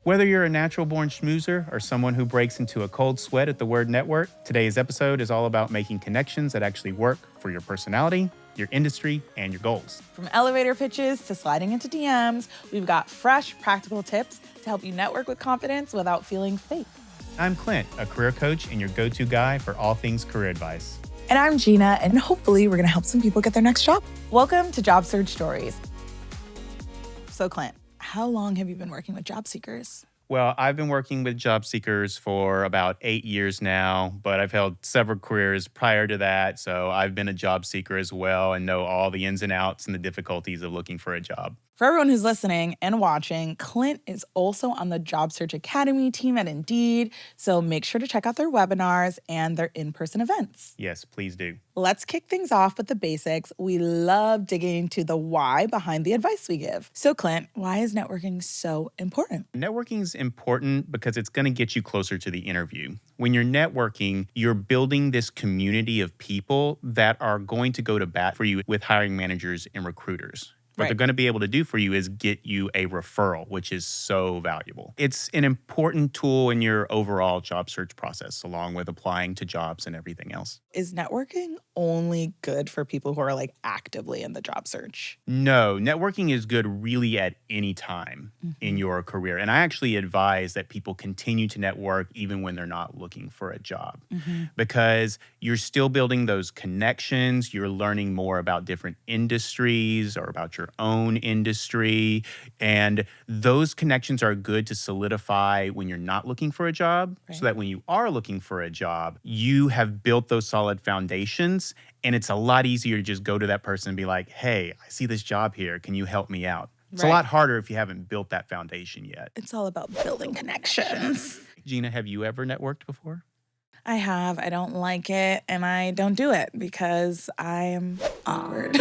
Whether you're a natural-born schmoozer or someone who breaks into a cold sweat at the word network, today's episode is all about making connections that actually work for your personality, your industry, and your goals. From elevator pitches to sliding into DMs, we've got fresh, practical tips to help you network with confidence without feeling fake. I'm Clint, a career coach and your go-to guy for all things career advice. And I'm Gina, and hopefully we're going to help some people get their next job. Welcome to Job Search Stories. So, Clint, how long have you been working with job seekers? Well, I've been working with job seekers for about 8 years now, but I've held several careers prior to that. So I've been a job seeker as well and know all the ins and outs and the difficulties of looking for a job. For everyone who's listening and watching, Clint is also on the Job Search Academy team at Indeed, so make sure to check out their webinars and their in-person events. Yes, please do. Let's kick things off with the basics. We love digging into the why behind the advice we give. So, Clint, why is networking so important? Networking is important because it's going to get you closer to the interview. When you're networking, you're building this community of people that are going to go to bat for you with hiring managers and recruiters. What they're going to be able to do for you is get you a referral, which is so valuable. It's an important tool in your overall job search process, along with applying to jobs and everything else. Is networking only good for people who are actively in the job search? No, networking is good really at any time in your career. And I actually advise that people continue to network even when they're not looking for a job because you're still building those connections. You're learning more about different industries or about your own industry. And those connections are good to solidify when you're not looking for a job so that when you are looking for a job, you have built those solid foundations. And it's a lot easier to just go to that person and be like, hey, I see this job here. Can you help me out? It's a lot harder if you haven't built that foundation yet. It's all about building connections. Gina, have you ever networked before? I have. I don't like it, and I don't do it because I am awkward.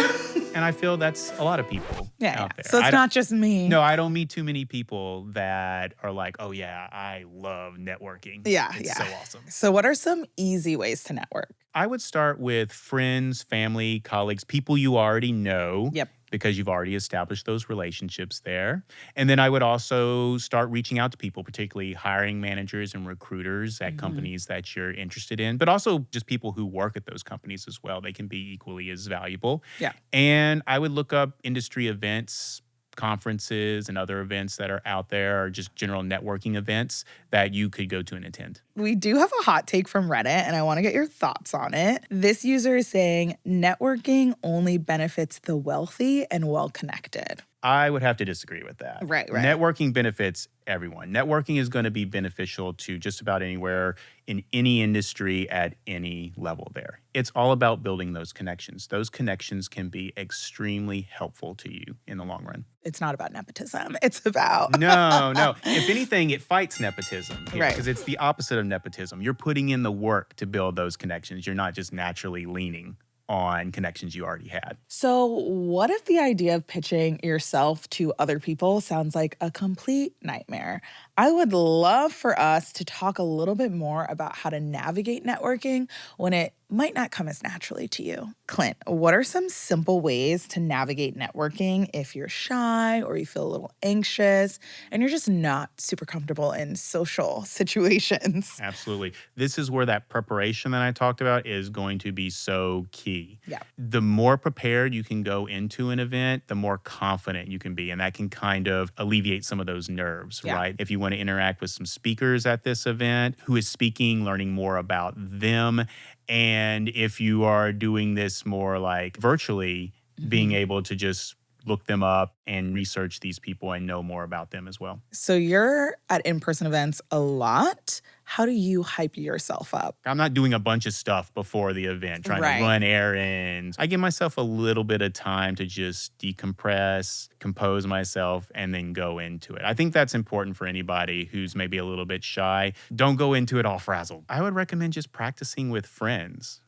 And I feel that's a lot of people out there. So it's not just me. No, I don't meet too many people that are like, oh, yeah, I love networking. It's so awesome. So what are some easy ways to network? I would start with friends, family, colleagues, people you already know. Yep. Because you've already established those relationships there. And then I would also start reaching out to people, particularly hiring managers and recruiters at companies that you're interested in, but also just people who work at those companies as well. They can be equally as valuable. Yeah. And I would look up industry events, conferences and other events that are out there, or just general networking events that you could go to and attend. We do have a hot take from Reddit, and I want to get your thoughts on it. This user is saying networking only benefits the wealthy and well-connected. I would have to disagree with that. Right. Networking benefits everyone. Networking is going to be beneficial to just about anywhere in any industry at any level there. It's all about building those connections. Those connections can be extremely helpful to you in the long run. It's not about nepotism. It's about... No. If anything, it fights nepotism. Right. Because it's the opposite of nepotism. You're putting in the work to build those connections. You're not just naturally leaning on connections you already had. So what if the idea of pitching yourself to other people sounds like a complete nightmare? I would love for us to talk a little bit more about how to navigate networking when it might not come as naturally to you. Clint, what are some simple ways to navigate networking if you're shy or you feel a little anxious and you're just not super comfortable in social situations? Absolutely. This is where that preparation that I talked about is going to be so key. Yeah. The more prepared you can go into an event, the more confident you can be. And that can kind of alleviate some of those nerves, right? If you want to interact with some speakers at this event, who is speaking, learning more about them. And if you are doing this more like virtually, being able to just look them up and research these people and know more about them as well. So you're at in-person events a lot. How do you hype yourself up? I'm not doing a bunch of stuff before the event, trying to run errands. I give myself a little bit of time to just decompress, compose myself, and then go into it. I think that's important for anybody who's maybe a little bit shy. Don't go into it all frazzled. I would recommend just practicing with friends.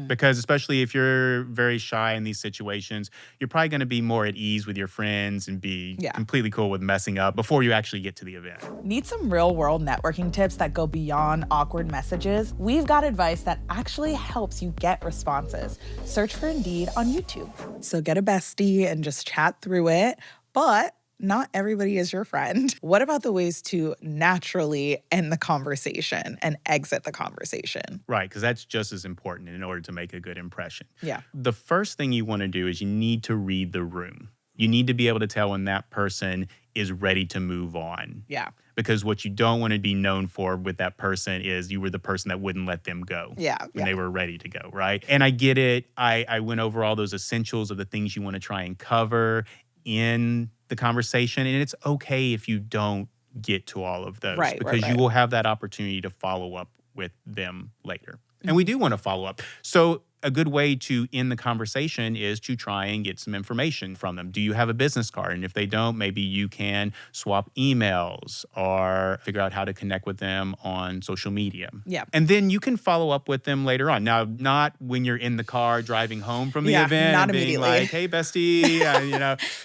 Because especially if you're very shy in these situations, you're probably going to be more at ease with your friends and be completely cool with messing up before you actually get to the event. Need some real-world networking tips that go beyond awkward messages? We've got advice that actually helps you get responses. Search for Indeed on YouTube. So get a bestie and just chat through it, but not everybody is your friend. What about the ways to naturally end the conversation and exit the conversation? Right, because that's just as important in order to make a good impression. Yeah. The first thing you want to do is you need to read the room. You need to be able to tell when that person is ready to move on. Yeah. Because what you don't want to be known for with that person is you were the person that wouldn't let them go when they were ready to go, right? And I get it. I went over all those essentials of the things you want to try and cover in the conversation. And it's okay if you don't get to all of those because you will have that opportunity to follow up with them later. And we do want to follow up. So a good way to end the conversation is to try and get some information from them. Do you have a business card? And if they don't, maybe you can swap emails or figure out how to connect with them on social media. Yeah. And then you can follow up with them later on. Now, not when you're in the car driving home from the event. Not and being immediately. like, hey, bestie,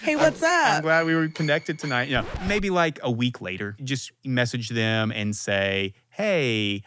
hey, what's up? I'm glad we were connected tonight. Maybe like a week later, just message them and say, hey,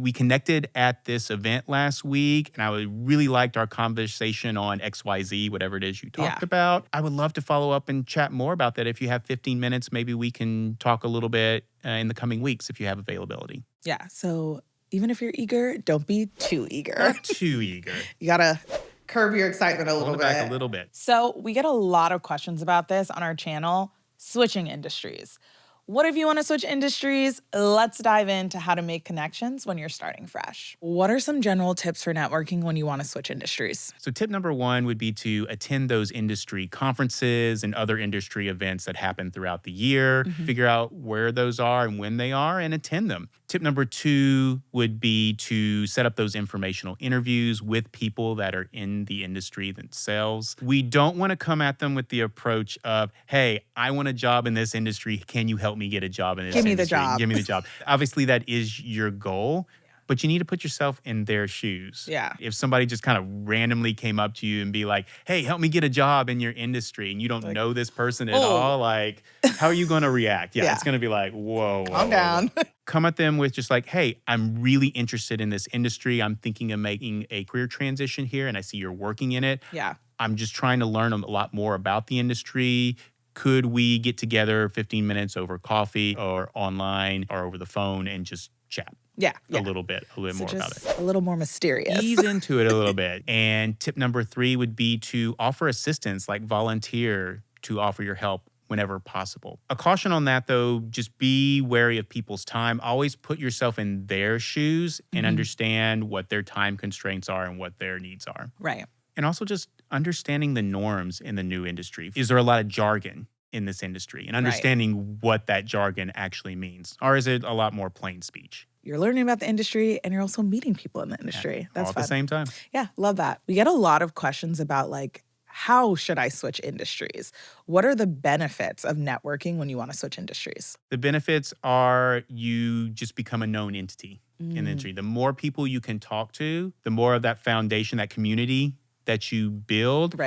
we connected at this event last week, and I really liked our conversation on XYZ, whatever it is you talked about. I would love to follow up and chat more about that. If you have 15 minutes, maybe we can talk a little bit in the coming weeks if you have availability. Yeah, so even if you're eager, don't be too eager. Not too eager. You gotta curb your excitement a little Hold it bit. back a little bit. So we get a lot of questions about this on our channel, switching industries. What if you want to switch industries? Let's dive into how to make connections when you're starting fresh. What are some general tips for networking when you want to switch industries? So tip number one would be to attend those industry conferences and other industry events that happen throughout the year. Figure out where those are and when they are and attend them. Tip number two would be to set up those informational interviews with people that are in the industry themselves. We don't want to come at them with the approach of, hey, I want a job in this industry. Can you help me get a job in this industry? Give me the job. Obviously, that is your goal. But you need to put yourself in their shoes. Yeah. If somebody just kind of randomly came up to you and be like, hey, help me get a job in your industry, and you don't know this person at all, like, how are you going to react? Yeah, it's going to be like, whoa. Calm down. Come at them with just like, hey, I'm really interested in this industry. I'm thinking of making a career transition here, and I see you're working in it. Yeah. I'm just trying to learn a lot more about the industry. Could we get together 15 minutes over coffee or online or over the phone and just chat? Yeah. A little bit more about it. A little more mysterious. Ease into it a little bit. And tip number three would be to offer assistance, like volunteer to offer your help whenever possible. A caution on that, though, just be wary of people's time. Always put yourself in their shoes and understand what their time constraints are and what their needs are. Right. And also just understanding the norms in the new industry. Is there a lot of jargon in this industry? And understanding what that jargon actually means. Or is it a lot more plain speech? You're learning about the industry and you're also meeting people in the industry. That's all at fun. the same time. Yeah, love that. We get a lot of questions about like, how should I switch industries? What are the benefits of networking when you want to switch industries? The benefits are you just become a known entity in the industry. The more people you can talk to, the more of that foundation, that community that you build,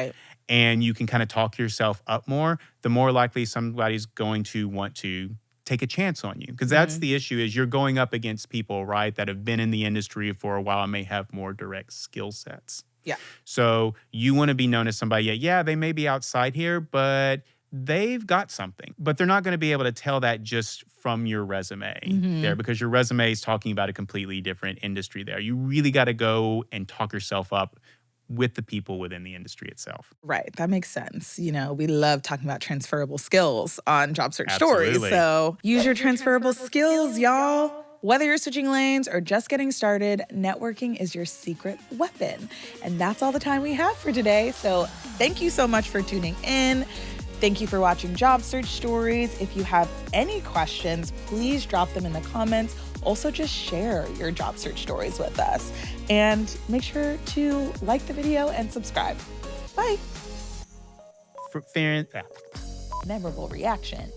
and you can kind of talk yourself up more, the more likely somebody's going to want to take a chance on you. Because that's the issue, is you're going up against people, right, that have been in the industry for a while and may have more direct skill sets. Yeah. So you want to be known as somebody, yeah, they may be outside here, but they've got something. But they're not going to be able to tell that just from your resume there, because your resume is talking about a completely different industry there. You really got to go and talk yourself up with the people within the industry itself. Right. That makes sense. You know, we love talking about transferable skills on Job Search Stories. So use your transferable skills, y'all. Whether you're switching lanes or just getting started, networking is your secret weapon. And that's all the time we have for today. So thank you so much for tuning in. Thank you for watching Job Search Stories. If you have any questions, please drop them in the comments. Also, just share your job search stories with us. And make sure to like the video and subscribe. Bye. Fair. Memorable reaction.